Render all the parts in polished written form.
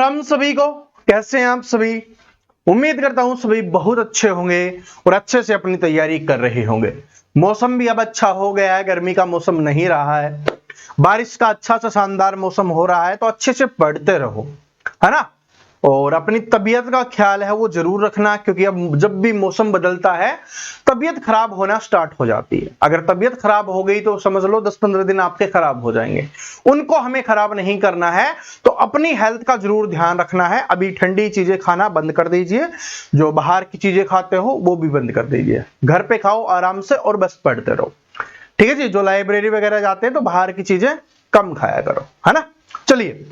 राम सभी को। कैसे हैं आप सभी? उम्मीद करता हूं सभी बहुत अच्छे होंगे और अच्छे से अपनी तैयारी कर रहे होंगे। मौसम भी अब अच्छा हो गया है, गर्मी का मौसम नहीं रहा है, बारिश का अच्छा सा शानदार मौसम हो रहा है, तो अच्छे से पढ़ते रहो, है ना। और अपनी तबीयत का ख्याल है वो जरूर रखना, क्योंकि अब जब भी मौसम बदलता है तबीयत खराब होना स्टार्ट हो जाती है। अगर तबीयत खराब हो गई तो समझ लो 10-15 दिन आपके खराब हो जाएंगे। उनको हमें खराब नहीं करना है, तो अपनी हेल्थ का जरूर ध्यान रखना है। अभी ठंडी चीजें खाना बंद कर दीजिए, जो बाहर की चीजें खाते हो वो भी बंद कर दीजिए। घर पे खाओ आराम से और बस पढ़ते रहो, ठीक है जी। जो लाइब्रेरी वगैरह जाते हैं तो बाहर की चीजें कम खाया करो, है ना। चलिए,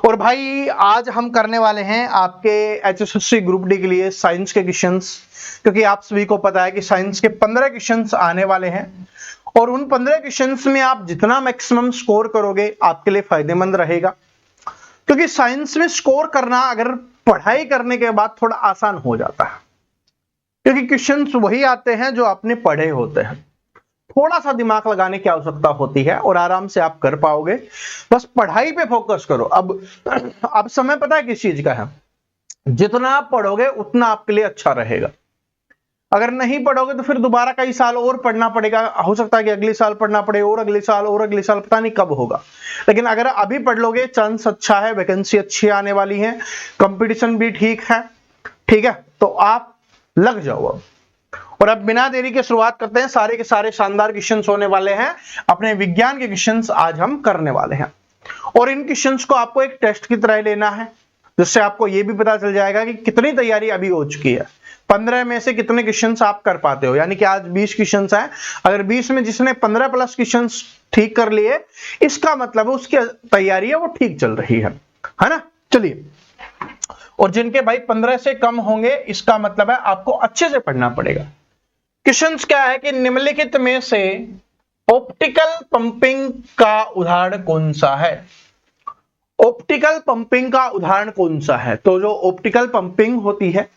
और भाई आज हम करने वाले हैं आपके एचएसएससी ग्रुप डी के लिए साइंस के क्वेश्चंस, क्योंकि आप सभी को पता है कि साइंस के 15 क्वेश्चंस आने वाले हैं, और उन 15 क्वेश्चंस में आप जितना मैक्सिमम स्कोर करोगे आपके लिए फायदेमंद रहेगा। क्योंकि साइंस में स्कोर करना अगर पढ़ाई करने के बाद थोड़ा आसान हो जाता है, क्योंकि क्वेश्चंस वही आते हैं जो आपने पढ़े होते हैं। थोड़ा सा दिमाग लगाने की आवश्यकता होती है और आराम से आप कर पाओगे। बस पढ़ाई पे फोकस करो। अब समय पता है किस चीज का है? जितना आप पढ़ोगे उतना आपके लिए अच्छा रहेगा। अगर नहीं पढ़ोगे तो फिर दोबारा कई साल और पढ़ना पड़ेगा। हो सकता है कि अगले साल पढ़ना पड़े, और अगले साल, और अगले साल, पता नहीं कब होगा। लेकिन अगर अभी पढ़ लोगे चांस अच्छा है, वैकेंसी अच्छी आने वाली है, कंपटीशन भी ठीक है, ठीक है, तो आप लग जाओ अब। और अब बिना देरी के शुरुआत करते हैं। सारे के सारे शानदार क्वेश्चंस होने वाले हैं। अपने विज्ञान के क्वेश्चंस आज हम करने वाले हैं, और इन क्वेश्चंस को आपको एक टेस्ट की तरह लेना है, जिससे आपको यह भी पता चल जाएगा कि कितनी तैयारी अभी हो चुकी है। 15 में से कितने क्वेश्चंस आप कर पाते हो। यानी कि आज 20 क्वेश्चंस हैं, अगर 20 में जिसने 15 प्लस क्वेश्चंस ठीक कर लिए, इसका मतलब है उसकी तैयारी है वो ठीक चल रही है ना। चलिए, और जिनके भाई 15 से कम होंगे, इसका मतलब है आपको अच्छे से पढ़ना पड़ेगा। क्वेश्चंस क्या है कि निम्नलिखित में से ऑप्टिकल पंपिंग का उदाहरण कौन सा है? ऑप्टिकल पंपिंग का उदाहरण कौन सा है? तो जो ऑप्टिकल पंपिंग होती है,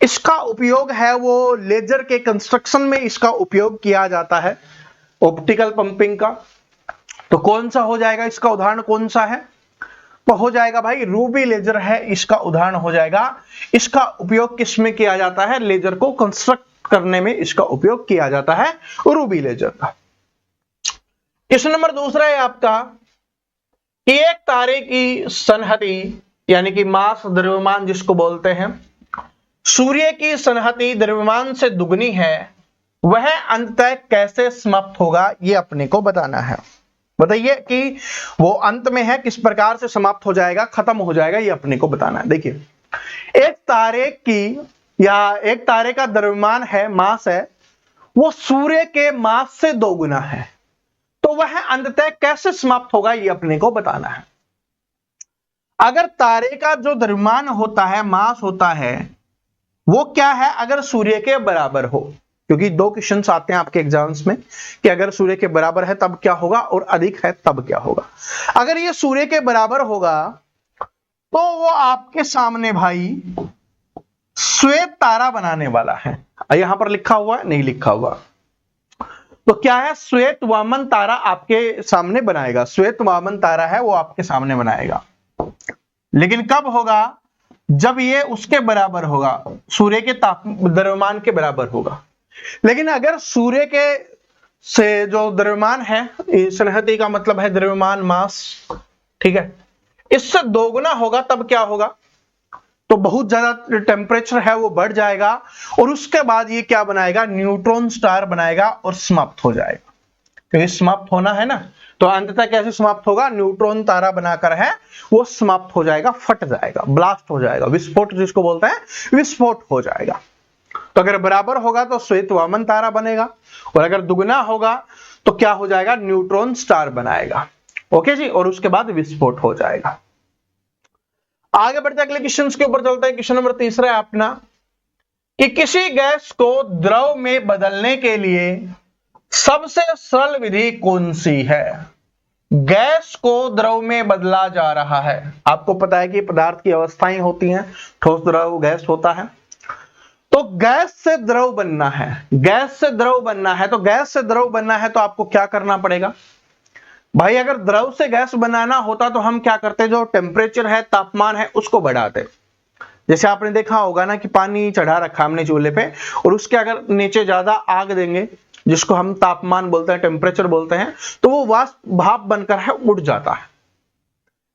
इसका उपयोग है वो लेजर के कंस्ट्रक्शन में इसका उपयोग किया जाता है, ऑप्टिकल पंपिंग का। तो कौन सा हो जाएगा? इसका उदाहरण कौन सा है? तो हो जाएगा भाई रूबी लेजर है, इसका उदाहरण हो जाएगा। इसका उपयोग किस में किया जाता है? लेजर को कंस्ट्रक्ट करने में इसका उपयोग किया जाता है, रूबी लेजर का। क्वेश्चन नंबर दूसरा है आपका कि एक तारे की सनहती, यानी कि मास, द्रव्यमान जिसको बोलते हैं, सूर्य की सनहती द्रव्यमान से दुगनी है, वह अंततः कैसे समाप्त होगा? ये अपने को बताना है। बताइए कि वो अंत में है, किस प्रकार से समाप्त हो जाएगा, खत्म हो जाएगा, ये अपने को बताना है। देखिए, एक तारे की या एक तारे का द्रव्यमान है, मास है, वो सूर्य के मास से दोगुना है, तो वह अंततः कैसे समाप्त होगा, ये अपने को बताना है। अगर तारे का जो द्रव्यमान होता है, मास होता है, वो क्या है? अगर सूर्य के बराबर हो, क्योंकि 2 क्वेश्चंस आते हैं आपके एग्जाम्स में कि अगर सूर्य के बराबर है तब क्या होगा, और अधिक है तब क्या होगा। अगर ये सूर्य के बराबर होगा तो वो आपके सामने भाई श्वेत तारा बनाने वाला है। यहां पर लिखा हुआ है? नहीं लिखा हुआ। तो क्या है? श्वेत वामन तारा आपके सामने बनाएगा। श्वेत वामन तारा है वो आपके सामने बनाएगा। लेकिन कब होगा? जब ये उसके बराबर होगा, सूर्य के द्रव्यमान के बराबर होगा। लेकिन अगर सूर्य के से जो द्रव्यमान है, सनहती का मतलब है द्रव्यमान, मास, ठीक है, इससे दोगुना होगा, तब क्या होगा? तो बहुत ज्यादा टेम्परेचर है वो बढ़ जाएगा, और उसके बाद ये क्या बनाएगा? न्यूट्रॉन स्टार बनाएगा और समाप्त हो जाएगा। क्योंकि समाप्त होना है ना, तो अंततः कैसे समाप्त होगा? न्यूट्रॉन तारा बनाकर है वो समाप्त हो जाएगा, फट जाएगा, ब्लास्ट हो जाएगा, विस्फोट जिसको बोलते हैं, विस्फोट हो जाएगा। तो अगर बराबर होगा तो श्वेत वामन तारा बनेगा, और अगर दुगना होगा तो क्या हो जाएगा? न्यूट्रॉन स्टार बनाएगा। ओके जी, और उसके बाद विस्फोट हो जाएगा। आगे बढ़ते अगले क्वेश्चन के ऊपर चलते हैं। क्वेश्चन नंबर तीसरा है अपना कि किसी गैस को द्रव में बदलने के लिए सबसे सरल विधि कौन सी है? गैस को द्रव में बदला जा रहा है। आपको पता है कि पदार्थ की अवस्थाएं होती हैं, ठोस, द्रव, गैस होता है। तो गैस से द्रव बनना है, गैस से द्रव बनना है, तो गैस से द्रव बनना है तो आपको क्या करना पड़ेगा? भाई अगर द्रव से गैस बनाना होता तो हम क्या करते, जो टेम्परेचर है, तापमान है, उसको बढ़ाते। जैसे आपने देखा होगा ना कि पानी चढ़ा रखा हमने चूल्हे पे, और उसके अगर नीचे ज्यादा आग देंगे, जिसको हम तापमान बोलते हैं, टेम्परेचर बोलते हैं, तो वो वाष्प भाप बनकर है उड़ जाता है।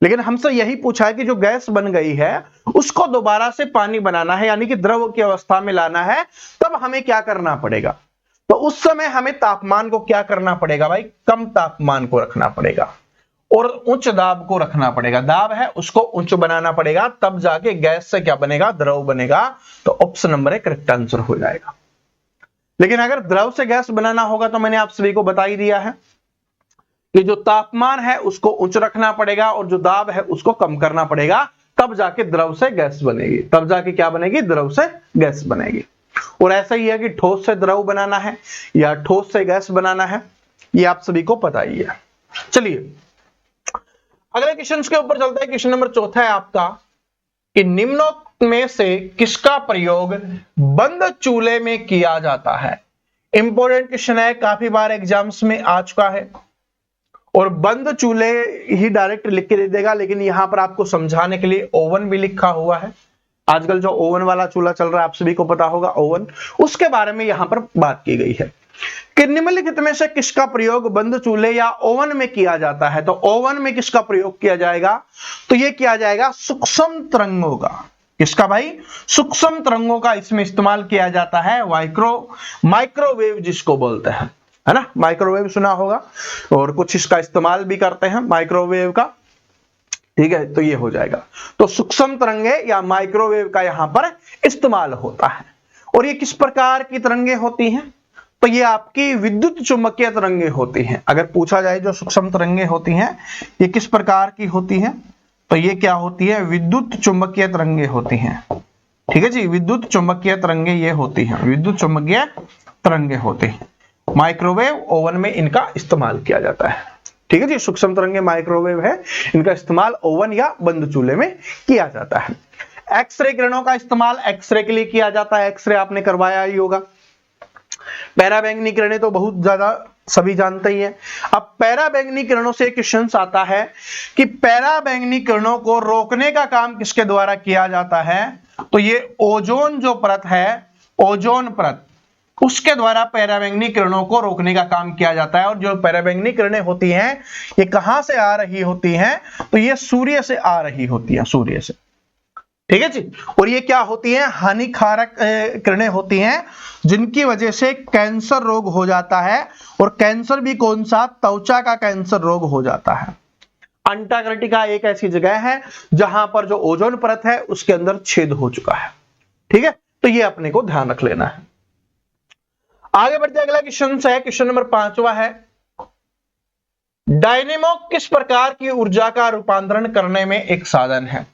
लेकिन हमसे यही पूछा है कि जो गैस बन गई है उसको दोबारा से पानी बनाना है, यानी कि द्रव की अवस्था में लाना है, तब हमें क्या करना पड़ेगा? तो उस समय हमें तापमान को क्या करना पड़ेगा भाई? कम तापमान को रखना पड़ेगा और उच्च दाब को रखना पड़ेगा। दाब है उसको उच्च बनाना पड़ेगा, तब जाके गैस से क्या बनेगा? द्रव बनेगा। तो ऑप्शन नंबर 1 करेक्ट आंसर हो जाएगा। लेकिन अगर द्रव से गैस बनाना होगा तो मैंने आप सभी को बता ही दिया है कि जो तापमान है उसको उच्च रखना पड़ेगा और जो दाब है उसको कम करना पड़ेगा, तब जाके द्रव से गैस बनेगी। तब जाके क्या बनेगी? द्रव से गैस बनेगी। और ऐसा ही है कि ठोस से द्रव बनाना है या ठोस से गैस बनाना है, ये आप सभी को पता ही है। चलिए अगले क्वेश्चन के ऊपर चलते हैं। क्वेश्चन नंबर 4 है आपका कि निम्नोक्त में से किसका प्रयोग बंद चूल्हे में किया जाता है? इंपॉर्टेंट क्वेश्चन है, काफी बार एग्जाम्स में आ चुका है और बंद चूल्हे ही डायरेक्ट लिख के दे देगा, लेकिन यहां पर आपको समझाने के लिए ओवन भी लिखा हुआ है। आजकल जो ओवन वाला चूल्हा चल रहा है आप सभी को पता होगा, ओवन, उसके बारे में यहां पर बात की गई है कि निम्नलिखित में से किसका प्रयोग बंद चूल्हे या ओवन में किया जाता है? तो ओवन में किसका प्रयोग किया जाएगा? तो यह किया जाएगा सूक्ष्म तरंगों का। किसका भाई? सूक्ष्म तरंगों का इसमें इस्तेमाल किया जाता है। माइक्रोवेव जिसको बोलते हैं, है ना, माइक्रोवेव सुना होगा, और कुछ इसका इस्तेमाल भी करते हैं माइक्रोवेव का। ठीक है, तो ये हो जाएगा। तो सूक्ष्म तरंगे या माइक्रोवेव का यहां पर इस्तेमाल होता है। और ये किस प्रकार की तरंगे होती हैं? तो ये आपकी विद्युत चुंबकीय तरंगे होती हैं। अगर पूछा जाए जो सूक्ष्म तरंगे होती हैं ये किस प्रकार की होती हैं, तो ये क्या होती है? विद्युत चुंबकीय तरंगे होती हैं। ठीक है जी, विद्युत चुंबकीय तरंगे ये होती हैं, विद्युत चुंबकीय तरंगे होती हैं। माइक्रोवेव ओवन में इनका इस्तेमाल किया जाता है। ठीक है जी, सूक्ष्म तरंगे माइक्रोवेव है, इनका इस्तेमाल ओवन या बंद चूल्हे में किया जाता है। एक्सरे किरणों का इस्तेमाल एक्सरे के लिए किया जाता है। एक्सरे आपने करवाया ही होगा। पैराबैंगनी किरणें तो बहुत ज्यादा सभी जानते ही हैं। अब पैराबैंगनी किरणों से क्वेश्चन आता है कि पैराबैंगनी किरणों को रोकने का काम किसके द्वारा किया जाता है? तो ये ओजोन जो परत है, ओजोन परत, उसके द्वारा पैराबैंगनी किरणों को रोकने का काम किया जाता है। और जो पैराबैंगनी किरणें होती हैं ये कहां से आ रही होती हैं? तो ये सूर्य से आ रही होती है, सूर्य से। ठीक है जी। और ये क्या होती हैं? हानिकारक किरणें होती हैं, जिनकी वजह से कैंसर रोग हो जाता है। और कैंसर भी कौन सा? त्वचा का कैंसर रोग हो जाता है। अंटार्कटिका एक ऐसी जगह है जहां पर जो ओजोन परत है उसके अंदर छेद हो चुका है। ठीक है, तो ये अपने को ध्यान रख लेना है। आगे बढ़ते अगला क्वेश्चन है, क्वेश्चन नंबर 5वां है, डायनेमो किस प्रकार की ऊर्जा का रूपांतरण करने में एक साधन है?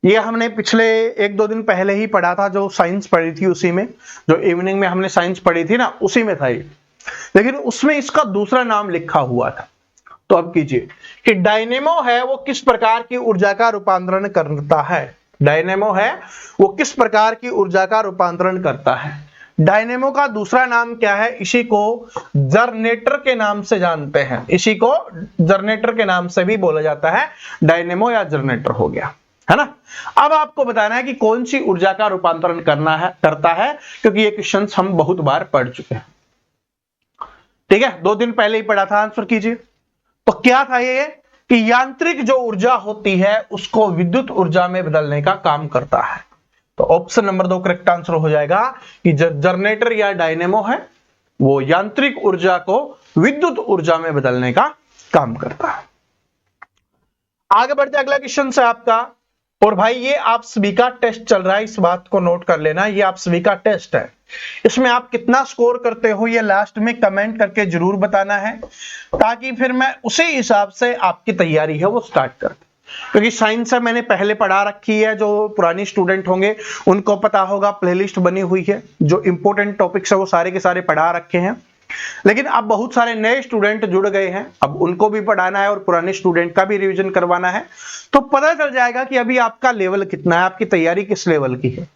ये हमने पिछले 1-2 दिन पहले ही पढ़ा था, जो साइंस पढ़ी थी उसी में, जो इवनिंग में हमने साइंस पढ़ी थी ना, उसी में था ये। लेकिन उसमें इसका दूसरा नाम लिखा हुआ था। तो अब कीजिए कि डायनेमो है वो किस प्रकार की ऊर्जा का रूपांतरण करता है? डायनेमो है वो किस प्रकार की ऊर्जा का रूपांतरण करता है? डायनेमो का दूसरा नाम क्या है? इसी को जनरेटर के नाम से जानते हैं। इसी को जनरेटर के नाम से भी बोला जाता है। डायनेमो या जनरेटर हो गया, है ना। अब आपको बताना है कि कौन सी ऊर्जा का रूपांतरण करता है, क्योंकि ये क्वेश्चन हम बहुत बार पढ़ चुके हैं। ठीक है, 2 दिन पहले ही पढ़ा था। आंसर कीजिए। तो क्या था ये कि यांत्रिक जो ऊर्जा होती है उसको विद्युत ऊर्जा में बदलने का काम करता है। तो ऑप्शन नंबर 2 करेक्ट आंसर हो जाएगा कि जनरेटर या डायनेमो है वो यांत्रिक ऊर्जा को विद्युत ऊर्जा में बदलने का काम करता है। आगे बढ़ते अगला क्वेश्चन से आपका, और भाई ये आप सभी का टेस्ट चल रहा है, इस बात को नोट कर लेना, ये आप सभी का टेस्ट है। इसमें आप कितना स्कोर करते हो ये लास्ट में कमेंट करके जरूर बताना है, ताकि फिर मैं उसी हिसाब से आपकी तैयारी है वो स्टार्ट कर दूं। क्योंकि साइंस है मैंने पहले पढ़ा रखी है, जो पुरानी स्टूडेंट होंगे उनको पता होगा, प्लेलिस्ट बनी हुई है, जो इंपॉर्टेंट टॉपिक्स है वो सारे के सारे पढ़ा रखे हैं। लेकिन अब बहुत सारे नए स्टूडेंट जुड़ गए हैं, अब उनको भी पढ़ाना है और पुराने स्टूडेंट का भी रिवीजन करवाना है। तो पता चल जाएगा कि अभी आपका लेवल कितना है, आपकी तैयारी किस लेवल की है।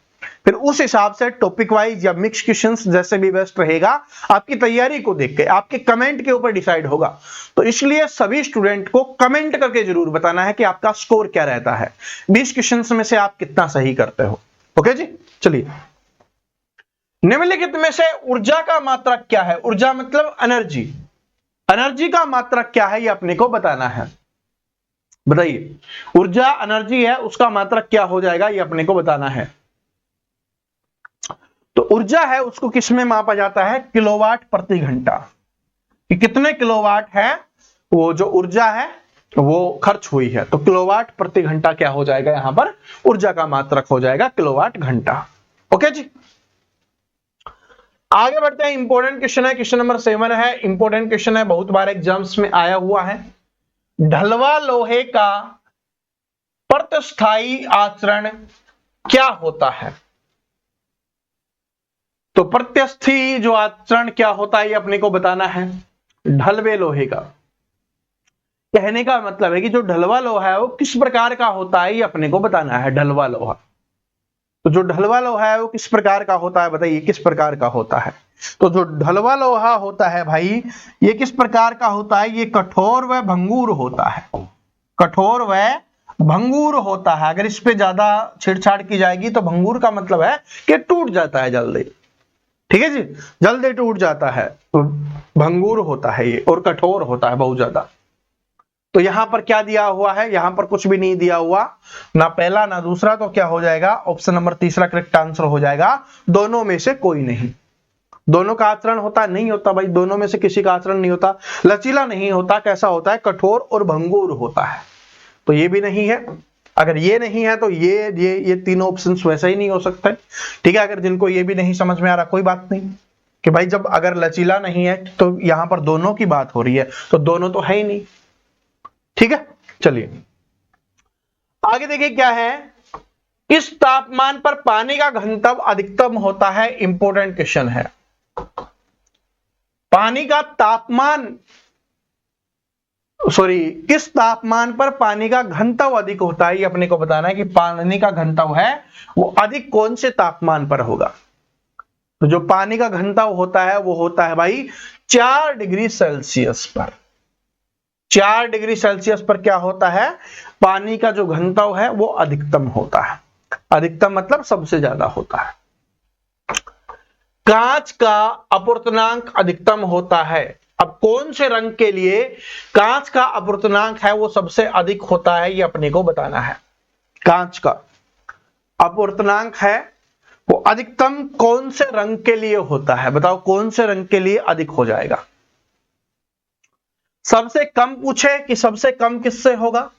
फिर उस हिसाब से टॉपिक वाइज या मिक्स क्वेश्चंस जैसे भी बेस्ट रहेगा आपकी तैयारी को देख के, आपके कमेंट के ऊपर डिसाइड होगा। तो इसलिए सभी स्टूडेंट को कमेंट करके जरूर बताना है कि आपका स्कोर क्या रहता है, 20 क्वेश्चंस में से आप कितना सही करते हो। ओके जी, चलिए। निम्नलिखित में से ऊर्जा का मात्रक क्या है? ऊर्जा मतलब एनर्जी, एनर्जी का मात्रक क्या है ये अपने को बताना है। बताइए, ऊर्जा एनर्जी है, उसका मात्रक क्या हो जाएगा ये अपने को बताना है। तो ऊर्जा है उसको किस में मापा जाता है? किलोवाट प्रति घंटा, कि कितने किलोवाट है वो जो ऊर्जा है वो खर्च हुई है। तो किलोवाट प्रति घंटा क्या हो जाएगा? यहां पर ऊर्जा का मात्रक हो जाएगा किलोवाट घंटा। ओके जी, आगे बढ़ते हैं। इंपॉर्टेंट क्वेश्चन है, क्वेश्चन नंबर 7 है। इंपॉर्टेंट क्वेश्चन है, बहुत बार एग्जाम्स में आया हुआ है। ढलवा लोहे का प्रतिस्थायी आचरण क्या होता है? तो प्रत्यस्थी जो आचरण क्या होता है ये अपने को बताना है। ढलवे लोहे का, कहने का मतलब है कि जो ढलवा लोहा है वो किस प्रकार का होता है ये अपने को बताना है। ढलवा लोहा, तो जो ढलवा लोहा है वो किस प्रकार का होता है? बताइए किस प्रकार का होता है? तो जो ढलवा लोहा होता है भाई, ये किस प्रकार का होता है? ये कठोर व भंगुर होता है, कठोर व भंगुर होता है। अगर इस पे ज्यादा छेड़छाड़ की जाएगी तो भंगुर का मतलब है कि टूट जाता है जल्दी, ठीक है जी, जल्दी टूट जाता है, तो भंगुर होता है ये, और कठोर होता है बहुत ज्यादा। तो यहां पर क्या दिया हुआ है? यहां पर कुछ भी नहीं दिया हुआ, ना पहला ना दूसरा, तो क्या हो जाएगा? ऑप्शन नंबर तीसरा करेक्ट आंसर हो जाएगा। दोनों में से कोई नहीं। दोनों का आचरण होता नहीं होता भाई, दोनों में से किसी का आचरण नहीं होता। लचीला नहीं होता, कैसा होता है? कठोर और भंगुर होता है। तो ये भी नहीं है। अगर ये नहीं है तो ये तीनों ऑप्शंस वैसे ही नहीं हो सकते, ठीक है। अगर जिनको ये भी नहीं समझ में आ रहा, कोई बात नहीं, कि भाई जब अगर लचीला नहीं है तो यहां पर दोनों की बात हो रही है, तो दोनों तो है ही नहीं, ठीक है। चलिए आगे देखिए क्या है। किस तापमान पर पानी का घनत्व अधिकतम होता है? इंपॉर्टेंट क्वेश्चन है। पानी का तापमान, सॉरी, किस तापमान पर पानी का घनत्व अधिक होता है ये अपने को बताना है, कि पानी का घनत्व है वो अधिक कौन से तापमान पर होगा। तो जो पानी का घनत्व होता है वो होता है भाई 4 डिग्री सेल्सियस पर। 4 डिग्री सेल्सियस पर क्या होता है? पानी का जो घनत्व है वो अधिकतम होता है। अधिकतम मतलब सबसे ज्यादा होता है। कांच का अपवर्तनांक अधिकतम होता है। अब कौन से रंग के लिए कांच का अपवर्तनांक है वो सबसे अधिक होता है ये अपने को बताना है। कांच का अपवर्तनांक है वो अधिकतम कौन से रंग के लिए होता है? बताओ कौन से रंग के लिए अधिक हो जाएगा? सबसे कम पूछे कि सबसे कम किससे होगा?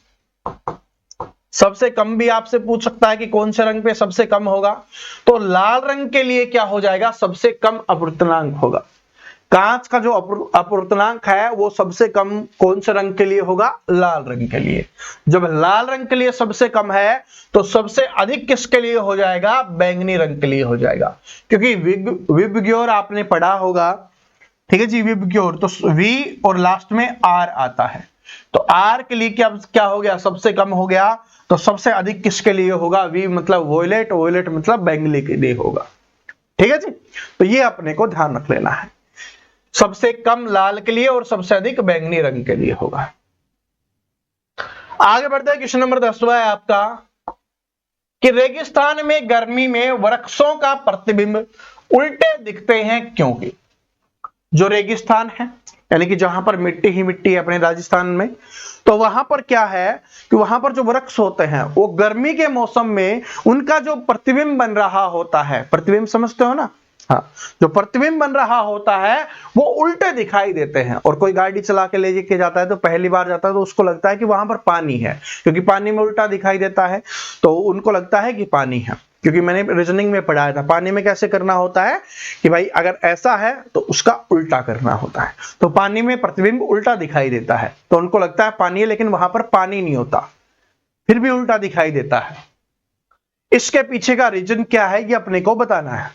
सबसे कम भी आपसे पूछ सकता है कि कौन से रंग पे सबसे कम होगा। तो लाल रंग के लिए क्या हो जाएगा? सबसे कम अपवर्तनांक होगा। कांच का जो अपवर्तनांक है वो सबसे कम कौन से रंग के लिए होगा? लाल रंग के लिए। जब लाल रंग के लिए सबसे कम है तो सबसे अधिक किसके लिए हो जाएगा? बैंगनी रंग के लिए हो जाएगा, क्योंकि विबग्योर आपने पढ़ा होगा, ठीक है जी। विबग्योर तो वी और लास्ट में आर आता है, तो आर के लिए क्या हो गया? सबसे कम हो गया। तो सबसे अधिक किसके लिए होगा? वी मतलब वोयलेट, वोयलेट मतलब बैंगनी के लिए होगा, ठीक है जी। तो ये अपने को ध्यान रख लेना है, सबसे कम लाल के लिए और सबसे अधिक बैंगनी रंग के लिए होगा। आगे बढ़ते हैं, क्वेश्चन नंबर 10वां है आपका, कि रेगिस्तान में गर्मी में वृक्षों का प्रतिबिंब उल्टे दिखते हैं क्योंकि? जो रेगिस्तान है यानी कि जहां पर मिट्टी ही मिट्टी है अपने राजस्थान में, तो वहां पर क्या है कि वहां पर जो वृक्ष होते हैं वो गर्मी के मौसम में उनका जो प्रतिबिंब बन रहा होता है, प्रतिबिंब समझते हो ना? हाँ, जो प्रतिबिंब बन रहा होता है वो उल्टे दिखाई देते हैं। और कोई गाड़ी चला के ले के जाता है तो पहली बार जाता है तो उसको लगता है कि वहां पर पानी है, क्योंकि पानी में उल्टा दिखाई देता है, तो उनको लगता है कि पानी है। क्योंकि मैंने रीजनिंग में पढ़ाया था पानी में कैसे करना होता है कि भाई अगर ऐसा है तो उसका उल्टा करना होता है। तो पानी में प्रतिबिंब उल्टा दिखाई देता है तो उनको लगता है पानी है, लेकिन वहां पर पानी नहीं होता, फिर भी उल्टा दिखाई देता है। इसके पीछे का रीजन क्या है ये अपने को बताना है।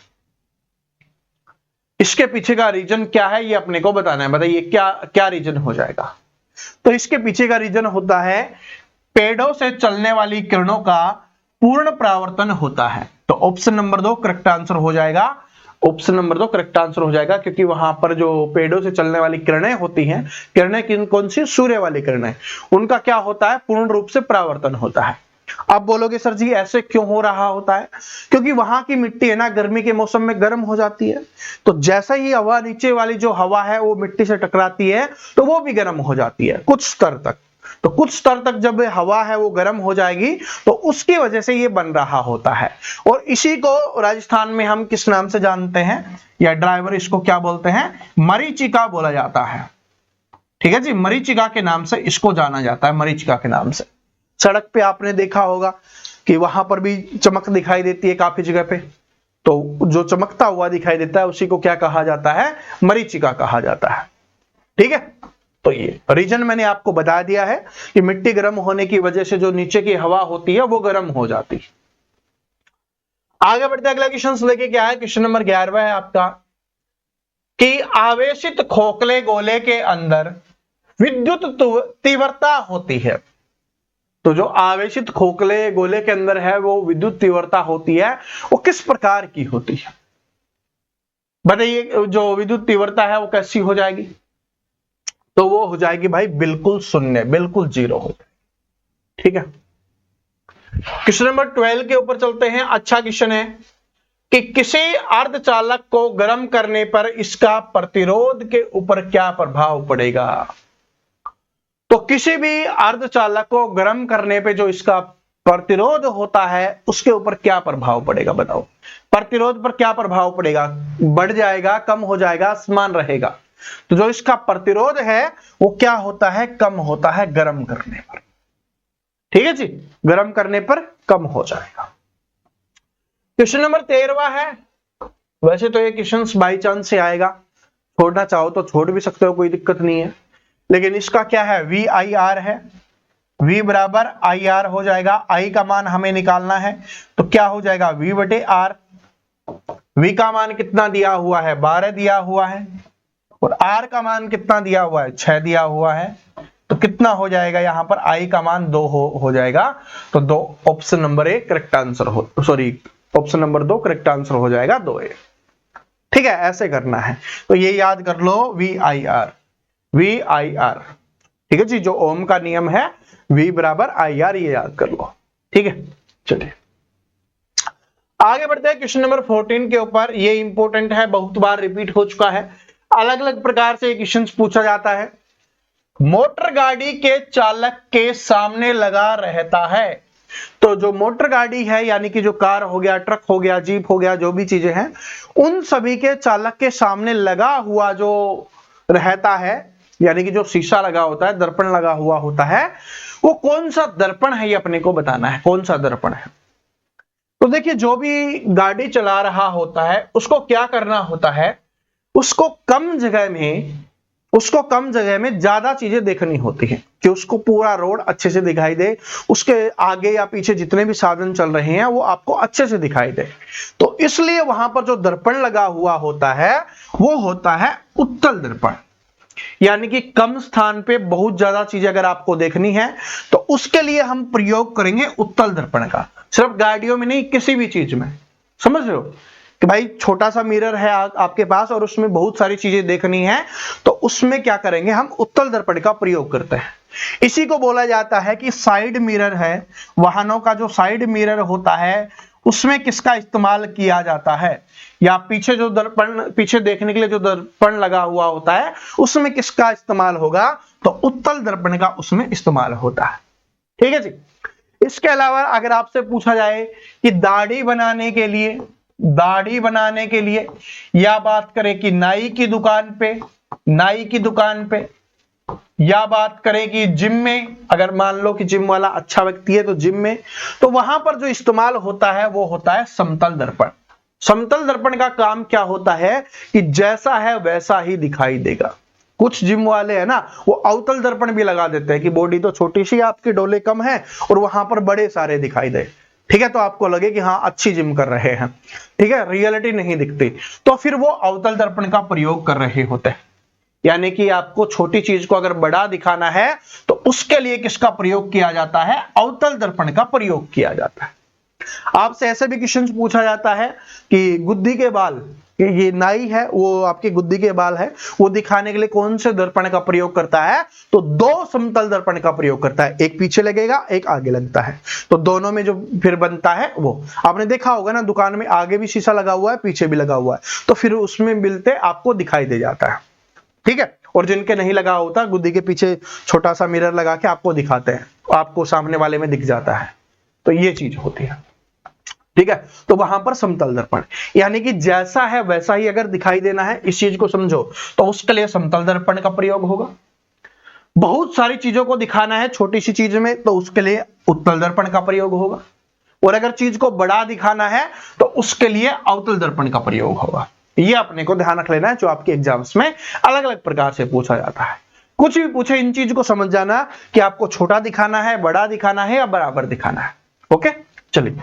इसके पीछे का रीजन क्या है ये अपने को बताना है। बताइए क्या क्या रीजन हो जाएगा? तो इसके पीछे का रीजन होता है पेड़ों से चलने वाली किरणों का पूर्ण परावर्तन होता है। तो ऑप्शन नंबर 2 करेक्ट आंसर हो जाएगा। ऑप्शन नंबर 2 करेक्ट आंसर हो जाएगा, क्योंकि वहां पर जो पेड़ों से चलने वाली किरणें होती हैं, किरणें कौन सी, सूर्य वाली किरणें, उनका क्या होता है, पूर्ण रूप से परावर्तन होता है। अब बोलोगे सर जी ऐसे क्यों हो रहा होता है? क्योंकि वहां की मिट्टी है ना गर्मी के मौसम में गर्म हो जाती है, तो जैसा ही हवा नीचे वाली जो हवा है वो मिट्टी से टकराती है तो वो भी गर्म हो जाती है कुछ स्तर तक। तो कुछ स्तर तक जब हवा है वो गर्म हो जाएगी तो उसकी वजह से ये बन रहा होता है। और इसी को राजस्थान में हम किस नाम से जानते हैं, या ड्राइवर इसको क्या बोलते हैं, मरीचिका बोला जाता है। ठीक है जी, मरीचिका के नाम से इसको जाना जाता है, मरीचिका के नाम से। सड़क पे आपने देखा होगा कि वहां पर भी चमक दिखाई देती है काफी जगह पे, तो जो चमकता हुआ दिखाई देता है उसी को क्या कहा जाता है, मरीचिका कहा जाता है। ठीक है, तो ये रीजन मैंने आपको बता दिया है कि मिट्टी गर्म होने की वजह से जो नीचे की हवा होती है वो गर्म हो जाती है। आगे बढ़ते अगला क्वेश्चन लेके क्या है, क्वेश्चन नंबर 11 है आपका, कि आवेशित खोखले गोले के अंदर विद्युत तीव्रता होती है। तो जो आवेशित खोखले गोले के अंदर है वो विद्युत तीव्रता होती है, वो किस प्रकार की होती है बताइए। जो विद्युत तीव्रता है वो कैसी हो जाएगी, तो वो हो जाएगी भाई बिल्कुल शून्य, बिल्कुल जीरो हो जाएगी। ठीक है, क्वेश्चन नंबर 12 के ऊपर चलते हैं। अच्छा क्वेश्चन है कि किसी अर्धचालक को गर्म करने पर इसका प्रतिरोध के ऊपर क्या प्रभाव पड़ेगा। तो किसी भी अर्धचालक को गर्म करने पे जो इसका प्रतिरोध होता है उसके ऊपर क्या प्रभाव पड़ेगा, बताओ। प्रतिरोध पर क्या प्रभाव पड़ेगा, बढ़ जाएगा, कम हो जाएगा, समान रहेगा। तो जो इसका प्रतिरोध है वो क्या होता है, कम होता है गर्म करने पर। ठीक है जी, गर्म करने पर कम हो जाएगा। क्वेश्चन नंबर 13 है। वैसे तो ये क्वेश्चन बाई चांस से आएगा, छोड़ना चाहो तो छोड़ भी सकते हो, कोई दिक्कत नहीं है, लेकिन इसका क्या है, VIR है। V बराबर IR हो जाएगा। I का मान हमें निकालना है, तो क्या हो जाएगा, V/R। V का मान कितना दिया हुआ है, 12 दिया हुआ है, और R का मान कितना दिया हुआ है, 6 दिया हुआ है। तो कितना हो जाएगा, यहां पर I का मान 2 हो जाएगा। तो 2 ऑप्शन नंबर 1 करेक्ट आंसर हो, sorry option number 2 correct answer हो जाएगा, 2A। ठीक है, ऐसे करना है। तो ये याद कर लो, VIR। ठीक है जी, जो ओम का नियम है V बराबर IR, ये याद कर लो। ठीक है, चलिए आगे बढ़ते हैं क्वेश्चन नंबर 14 के ऊपर। ये इंपॉर्टेंट है, बहुत बार रिपीट हो चुका है, अलग अलग प्रकार से क्वेश्चन पूछा जाता है। मोटर गाड़ी के चालक के सामने लगा रहता है। तो जो मोटर गाड़ी है यानी कि जो कार हो गया, ट्रक हो गया, जीप हो गया, जो भी चीजें हैं, उन सभी के चालक के सामने लगा हुआ जो रहता है, यानी कि जो शीशा लगा होता है, दर्पण लगा हुआ होता है, वो कौन सा दर्पण है ये अपने को बताना है, कौन सा दर्पण है। तो देखिए, जो भी गाड़ी चला रहा होता है उसको क्या करना होता है, उसको कम जगह में ज्यादा चीजें देखनी होती हैं, कि उसको पूरा रोड अच्छे से दिखाई दे, उसके आगे या पीछे जितने भी साधन चल रहे हैं वो आपको अच्छे से दिखाई दे। तो इसलिए वहां पर जो दर्पण लगा हुआ होता है वो होता है उत्तल दर्पण। यानी कि कम स्थान पे बहुत ज्यादा चीजें अगर आपको देखनी है तो उसके लिए हम प्रयोग करेंगे उत्तल दर्पण का। सिर्फ गाड़ियों में नहीं, किसी भी चीज में, समझ रहे हो कि भाई छोटा सा मिरर है आपके पास और उसमें बहुत सारी चीजें देखनी है, तो उसमें क्या करेंगे, हम उत्तल दर्पण का प्रयोग करते हैं। इसी को बोला जाता है कि साइड मिरर है, वाहनों का जो साइड मिरर होता है उसमें किसका इस्तेमाल किया जाता है, या पीछे जो दर्पण, पीछे देखने के लिए जो दर्पण लगा हुआ होता है उसमें किसका इस्तेमाल होगा, तो उत्तल दर्पण का उसमें इस्तेमाल होता है। ठीक है जी। इसके अलावा अगर आपसे पूछा जाए कि दाढ़ी बनाने के लिए या बात करें कि नाई की दुकान पे, या बात करें कि जिम में, अगर मान लो कि जिम वाला अच्छा व्यक्ति है तो जिम में, तो वहां पर जो इस्तेमाल होता है वो होता है समतल दर्पण। समतल दर्पण का काम क्या होता है कि जैसा है वैसा ही दिखाई देगा। कुछ जिम वाले है ना, वो अवतल दर्पण भी लगा देते हैं कि बॉडी तो छोटी सी, आपके डोले कम है और वहां पर बड़े सारे दिखाई दे। ठीक है, तो आपको लगे कि हाँ अच्छी जिम कर रहे हैं, ठीक है, रियलिटी नहीं दिखती, तो फिर वो अवतल दर्पण का प्रयोग कर रहे होते हैं। यानी कि आपको छोटी चीज को अगर बड़ा दिखाना है तो उसके लिए किसका प्रयोग किया जाता है, अवतल दर्पण का प्रयोग किया जाता है। आपसे ऐसे भी क्वेश्चन पूछा जाता है कि गुद्दी के बाल, ये नाई है वो आपके गुद्दी के बाल है, वो दिखाने के लिए कौन से दर्पण का प्रयोग करता है? तो दो समतल दर्पण का प्रयोग करता है, एक पीछे लगेगा एक आगे लगता है, तो दोनों में जो फिर बनता है वो आपने देखा होगा ना, दुकान में आगे भी शीशा लगा हुआ है पीछे भी लगा हुआ है, तो फिर उसमें मिलते आपको दिखाई दे जाता है, ठीक है। और जिनके नहीं लगा होता, गुद्दी के पीछे छोटा सा मिरर लगा के आपको दिखाते हैं, आपको सामने वाले में दिख जाता है, तो ये चीज होती है, ठीक है। तो वहां पर समतल दर्पण, यानी कि जैसा है वैसा ही अगर दिखाई देना है, इस चीज को समझो, तो उसके लिए समतल दर्पण का प्रयोग होगा। बहुत सारी चीजों को दिखाना है छोटी सी चीज में, तो उसके लिए उत्तल दर्पण का प्रयोग होगा, और अगर चीज को बड़ा दिखाना है तो उसके लिए अवतल दर्पण का प्रयोग होगा। ये अपने को ध्यान रख लेना है, जो आपके एग्जाम्स में अलग अलग प्रकार से पूछा जाता है। कुछ भी पूछे, इन चीज को समझ जाना कि आपको छोटा दिखाना है, बड़ा दिखाना है या बराबर दिखाना है। ओके, चलिए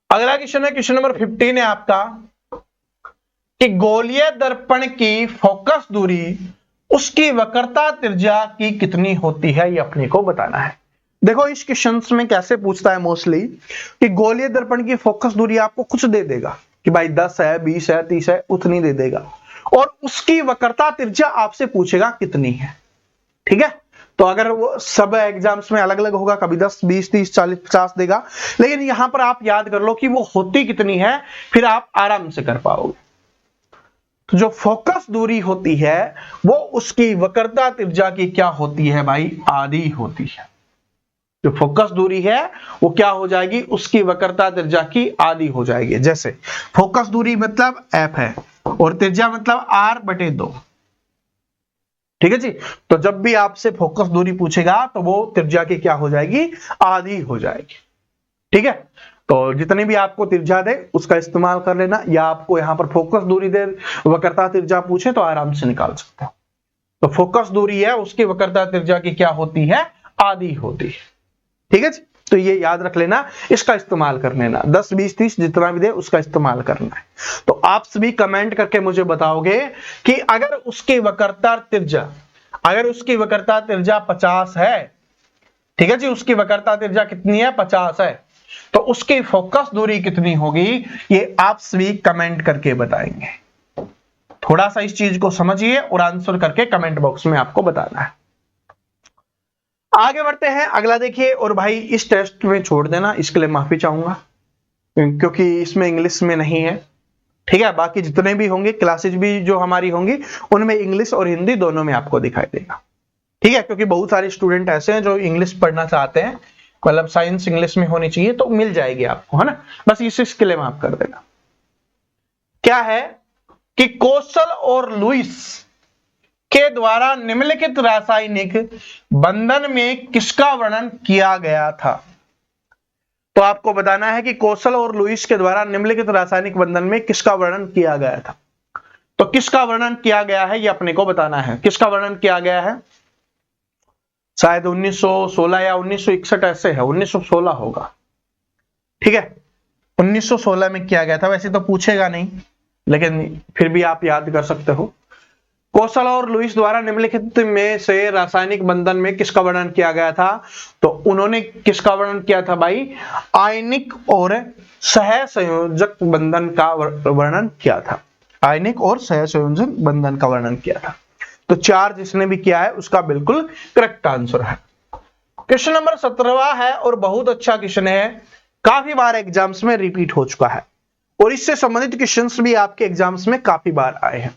अगला क्वेश्चन है, क्वेश्चन नंबर 15 है आपका कि गोलीय दर्पण की फोकस दूरी उसकी वक्रता त्रिज्या की कितनी होती है, ये अपने को बताना है। देखो इस क्वेश्चन में कैसे पूछता है मोस्टली कि गोलीय दर्पण की फोकस दूरी आपको कुछ दे देगा कि भाई 10 है 20 है 30 है, उतनी दे देगा, और उसकी वक्रता त्रिज्या आपसे पूछेगा कितनी है, ठीक है। तो अगर वो सब एग्जाम्स में अलग अलग होगा, कभी 10 20 30 40 50 देगा, लेकिन यहां पर आप याद कर लो कि वो होती कितनी है, फिर आप आराम से कर पाओगे। तो जो फोकस दूरी होती है वो उसकी वक्रता त्रिज्या की क्या होती है भाई? आधी होती है। जो फोकस दूरी है वो क्या हो जाएगी? उसकी वक्रता त्रिज्या की आधी हो जाएगी। जैसे फोकस दूरी मतलब f है और त्रिज्या मतलब r/2, ठीक है जी। तो जब भी आपसे फोकस दूरी पूछेगा तो वो त्रिज्या की क्या हो जाएगी? आधी हो जाएगी, ठीक है। तो जितनी भी आपको त्रिज्या दे उसका इस्तेमाल कर लेना, या आपको यहां पर फोकस दूरी दे वक्रता त्रिज्या पूछे तो आराम से निकाल सकते हो। तो फोकस दूरी है उसकी वक्रता त्रिज्या की क्या होती है? आधी होती है, ठीक है जी। तो ये याद रख लेना, इसका इस्तेमाल कर लेना, 10 20 30 जितना भी दे उसका इस्तेमाल करना है। तो आप सभी कमेंट करके मुझे बताओगे कि अगर उसकी वक्रता त्रिज्या 50 है, ठीक है जी, उसकी वक्रता त्रिज्या कितनी है? 50 है, तो उसकी फोकस दूरी कितनी होगी? ये आप सभी कमेंट करके बताएंगे। थोड़ा सा इस चीज को समझिए और आंसर करके कमेंट बॉक्स में आपको बताना है। आगे बढ़ते हैं, अगला देखिए। और भाई इस टेस्ट में छोड़ देना, इसके लिए माफी चाहूंगा क्योंकि इसमें इंग्लिश में नहीं है, ठीक है। बाकी जितने भी होंगे क्लासेज भी जो हमारी होंगी उनमें इंग्लिश और हिंदी दोनों में आपको दिखाई देगा, ठीक है। क्योंकि बहुत सारे स्टूडेंट ऐसे हैं जो इंग्लिश पढ़ना चाहते हैं, मतलब साइंस इंग्लिश में होनी चाहिए, तो मिल जाएगी आपको, है ना। बस इसके लिए माफ कर देना। क्या है कि कोसल और लुईस के द्वारा निम्नलिखित रासायनिक बंधन में किसका वर्णन किया गया था? तो आपको बताना है कि कोसल और लुईस के द्वारा निम्नलिखित रासायनिक बंधन में किसका वर्णन किया गया था। तो किसका वर्णन किया गया है ये अपने को बताना है। किसका वर्णन किया गया है? शायद 1916 या 1961 ऐसे है, 1916 होगा, ठीक है। 1916 में किया गया था, वैसे तो पूछेगा नहीं लेकिन फिर भी आप याद कर सकते हो। कोसल और लुईस द्वारा निम्नलिखित में से रासायनिक बंधन में किसका वर्णन किया गया था? तो उन्होंने किसका वर्णन किया था भाई? आयनिक और सहसंयोजक बंधन का वर्णन किया था। आयनिक और सहसंयोजक बंधन का वर्णन किया था। तो 4 जिसने भी किया है उसका बिल्कुल करेक्ट आंसर है। क्वेश्चन नंबर 17 है और बहुत अच्छा क्वेश्चन है, काफी बार एग्जाम्स में रिपीट हो चुका है और इससे संबंधित क्वेश्चंस भी आपके एग्जाम्स में काफी बार आए हैं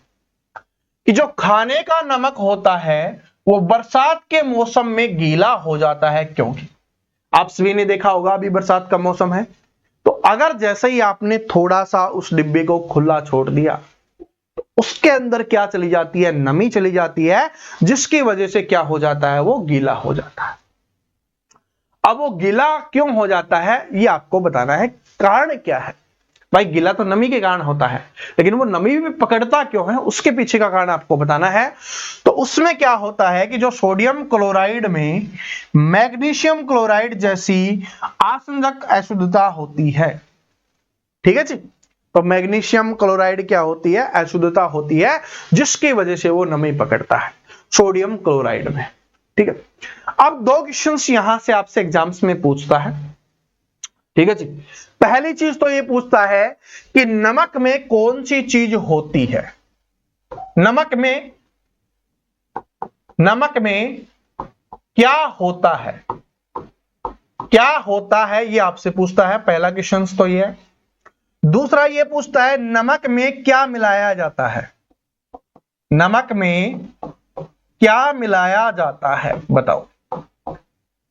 कि जो खाने का नमक होता है वो बरसात के मौसम में गीला हो जाता है, क्योंकि आप सभी ने देखा होगा अभी बरसात का मौसम है, तो अगर जैसे ही आपने थोड़ा सा उस डिब्बे को खुला छोड़ दिया तो उसके अंदर क्या चली जाती है? नमी चली जाती है, जिसकी वजह से क्या हो जाता है? वो गीला हो जाता है। अब वो गीला क्यों हो जाता है ये आपको बताना है, कारण क्या है। भाई गीला तो नमी के कारण होता है, लेकिन वो नमी भी पकड़ता क्यों है उसके पीछे का कारण आपको बताना है। तो उसमें क्या होता है कि जो सोडियम क्लोराइड में मैग्नीशियम क्लोराइड जैसी आसंजक अशुद्धता होती है, ठीक है जी। तो मैग्नीशियम क्लोराइड क्या होती है? अशुद्धता होती है, जिसकी वजह से वो नमी पकड़ता है सोडियम क्लोराइड में, ठीक है। अब 2 क्वेश्चंस यहां से आपसे एग्जाम्स में पूछता है। ठीक है जी। पहली चीज तो ये पूछता है कि नमक में कौन सी चीज होती है। नमक में क्या होता है, क्या होता है, ये आपसे पूछता है। पहला क्वेश्चन तो ये है। दूसरा ये पूछता है नमक में क्या मिलाया जाता है। नमक में क्या मिलाया जाता है बताओ,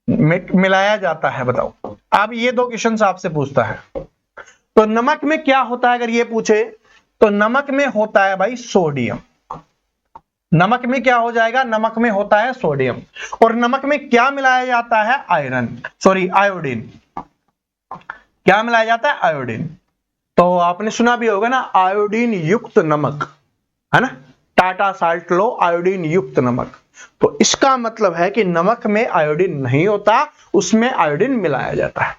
मिलाया जाता है बताओ। अब ये दो क्वेश्चन आपसे पूछता है। तो नमक में क्या होता है अगर ये पूछे तो नमक में होता है भाई सोडियम। नमक में क्या हो जाएगा, नमक में होता है सोडियम। और नमक में क्या मिलाया जाता है, आयोडीन। क्या मिलाया जाता है, आयोडीन। तो आपने सुना भी होगा ना, आयोडीन युक्त नमक, है ना, टाटा साल्ट लो आयोडीन युक्त नमक। तो इसका मतलब है कि नमक में आयोडीन नहीं होता, उसमें आयोडीन मिलाया जाता है।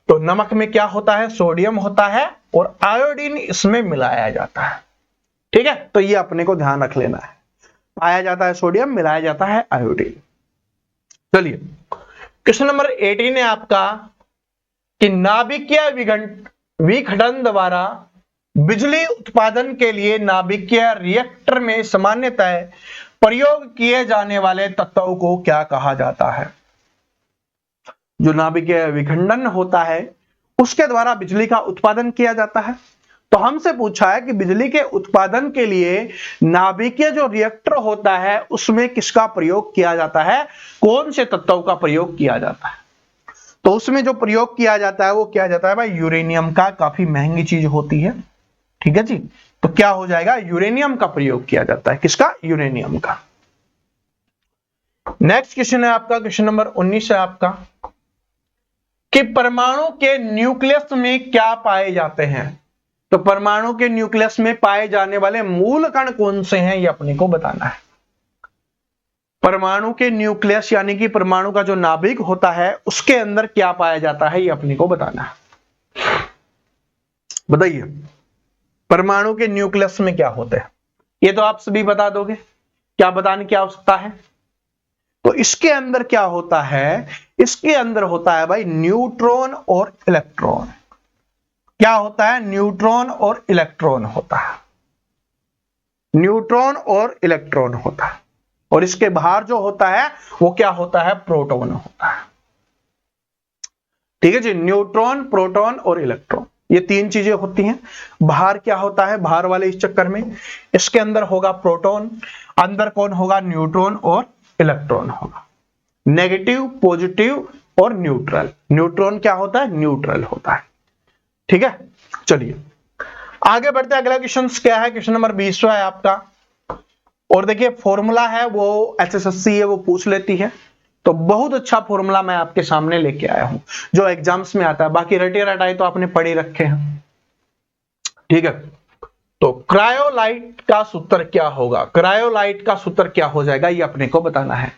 तो नमक में क्या होता है, सोडियम होता है और आयोडीन इसमें मिलाया जाता है। ठीक है, तो ये अपने को ध्यान रख लेना है। पाया जाता है सोडियम, मिलाया जाता है आयोडीन। चलिए क्वेश्चन नंबर 18 है आपका कि नाभिकीय विघटन द्वारा बिजली उत्पादन के लिए नाभिकीय रिएक्टर में सामान्यतः प्रयोग किए जाने वाले तत्वों को क्या कहा जाता है। जो नाभिकीय विखंडन होता है उसके द्वारा बिजली का उत्पादन किया जाता है। तो हमसे पूछा है कि बिजली के उत्पादन के लिए नाभिकीय जो रिएक्टर होता है उसमें किसका प्रयोग किया जाता है, कौन से तत्वों का प्रयोग किया जाता है। तो उसमें जो प्रयोग किया जाता है वो किया जाता है भाई यूरेनियम का। काफी महंगी चीज होती है, ठीक है जी। तो क्या हो जाएगा, यूरेनियम का प्रयोग किया जाता है। किसका, यूरेनियम का। नेक्स्ट क्वेश्चन है आपका, क्वेश्चन नंबर 19 है आपका कि परमाणु के न्यूक्लियस में क्या पाए जाते हैं। तो परमाणु के न्यूक्लियस में पाए जाने वाले मूल कण कौन से हैं, ये अपने को बताना है। परमाणु के न्यूक्लियस यानी कि परमाणु का जो नाभिक होता है उसके अंदर क्या पाया जाता है, ये अपने को बताना है। बताइए परमाणु के न्यूक्लियस में क्या होते हैं। ये तो आप सभी बता दोगे, क्या बताने की आवश्यकता है। तो इसके अंदर क्या होता है, इसके अंदर होता है भाई न्यूट्रॉन और इलेक्ट्रॉन। क्या होता है, न्यूट्रॉन और इलेक्ट्रॉन होता है। न्यूट्रॉन और इलेक्ट्रॉन होता है। और इसके बाहर जो होता है वो क्या होता है, प्रोटॉन होता है। ठीक है जी, न्यूट्रॉन, प्रोटॉन और इलेक्ट्रॉन, ये तीन चीजें होती हैं। बाहर क्या होता है, बाहर वाले इस चक्कर में इसके अंदर होगा प्रोटॉन, अंदर कौन होगा, न्यूट्रॉन और इलेक्ट्रॉन होगा। नेगेटिव, पॉजिटिव और न्यूट्रल। न्यूट्रॉन क्या होता है, न्यूट्रल होता है। ठीक है, चलिए आगे बढ़ते हैं। अगला क्वेश्चन क्या है, क्वेश्चन नंबर 20 है आपका। और देखिए फॉर्मूला है वो एसएससी है वो पूछ लेती है। तो बहुत अच्छा फॉर्मूला मैं आपके सामने लेके आया हूं जो एग्जाम्स में आता है। बाकी रटे रटाई तो आपने पढ़ी रखे हैं, ठीक है। तो क्रायोलाइट का सूत्र क्या होगा, क्रायोलाइट का सूत्र क्या हो जाएगा, ये अपने को बताना है।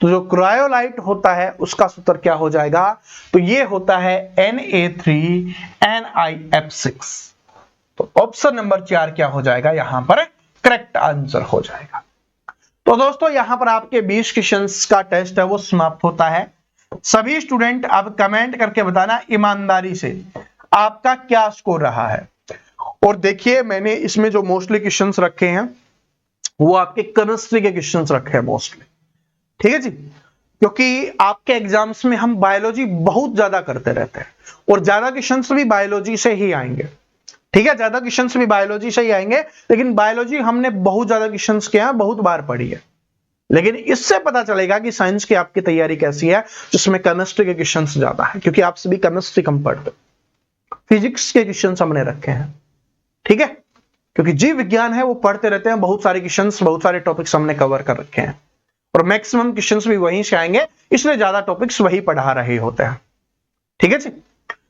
तो जो क्रायोलाइट होता है उसका सूत्र क्या हो जाएगा, तो ये होता है Na3NiF6। तो ऑप्शन नंबर 4 क्या हो जाएगा, यहां पर करेक्ट आंसर हो जाएगा। तो दोस्तों यहां पर आपके 20 क्वेश्चंस का टेस्ट है वो समाप्त होता है। सभी स्टूडेंट अब कमेंट करके बताना ईमानदारी से आपका क्या स्कोर रहा है। और देखिए मैंने इसमें जो मोस्टली क्वेश्चंस रखे हैं वो आपके केमिस्ट्री के क्वेश्चंस रखे हैं मोस्टली, ठीक है जी। क्योंकि आपके एग्जाम्स में हम बायोलॉजी बहुत ज्यादा करते रहते हैं और ज्यादा क्वेश्चंस भी बायोलॉजी से ही आएंगे, ठीक है। ज्यादा क्वेश्चंस भी बायोलॉजी से ही आएंगे, लेकिन बायोलॉजी हमने बहुत ज्यादा क्वेश्चंस किए हैं, बहुत बार पढ़ी है। लेकिन इससे पता चलेगा कि साइंस की आपकी तैयारी कैसी है जिसमें केमिस्ट्री के क्वेश्चंस ज्यादा है, क्योंकि आप सभी केमिस्ट्री कम पढ़ते। फिजिक्स के क्वेश्चंस हमने रखे हैं, ठीक है, क्योंकि जीव विज्ञान है वो पढ़ते रहते हैं। बहुत सारे क्वेश्चंस, बहुत सारे टॉपिक्स हमने कवर कर रखे हैं और मैक्सिमम क्वेश्चंस भी वहीं से आएंगे, इसलिए ज्यादा टॉपिक्स वही पढ़ा रहे होते हैं, ठीक है जी।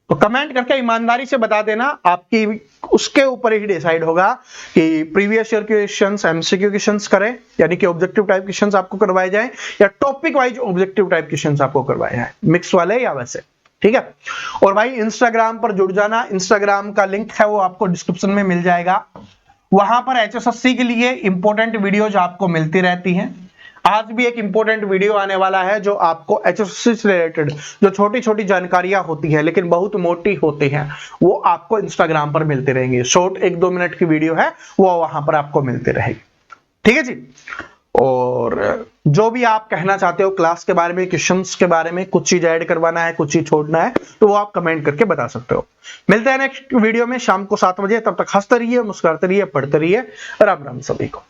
तो कमेंट करके ईमानदारी से बता देना, आपकी उसके ऊपर ही डिसाइड होगा कि previous year questions MCQ questions करें, यानी कि ऑब्जेक्टिव टाइप क्वेश्चंस आपको करवाए जाएं, या topic wise objective type questions आपको करवाए जाएं, मिक्स वाले या वैसे, ठीक है। और भाई इंस्टाग्राम पर जुड़ जाना, इंस्टाग्राम का लिंक है वो आपको डिस्क्रिप्शन में मिल जाएगा। वहां पर एचएसएससी के लिए इंपॉर्टेंट वीडियोज आपको मिलती रहती हैं। आज भी एक इंपॉर्टेंट वीडियो आने वाला है जो आपको एचएसएससी से रिलेटेड जो छोटी छोटी जानकारियां होती हैं लेकिन बहुत मोटी होती हैं, वो आपको इंस्टाग्राम पर मिलते रहेंगे। शॉर्ट 1-2 मिनट की वीडियो है, वो वहां पर आपको मिलते रहेगी। ठीक है जी। और जो भी आप कहना चाहते हो क्लास के बारे में, क्वेश्चंस के बारे में, कुछ चीज ऐड करवाना है, कुछ चीज छोड़ना है, तो वो आप कमेंट करके बता सकते हो। मिलते हैं नेक्स्ट वीडियो में शाम को 7 बजे। तब तक हंसते रहिए, मुस्कुराते रहिए, पढ़ते रहिए। राम राम सभी को।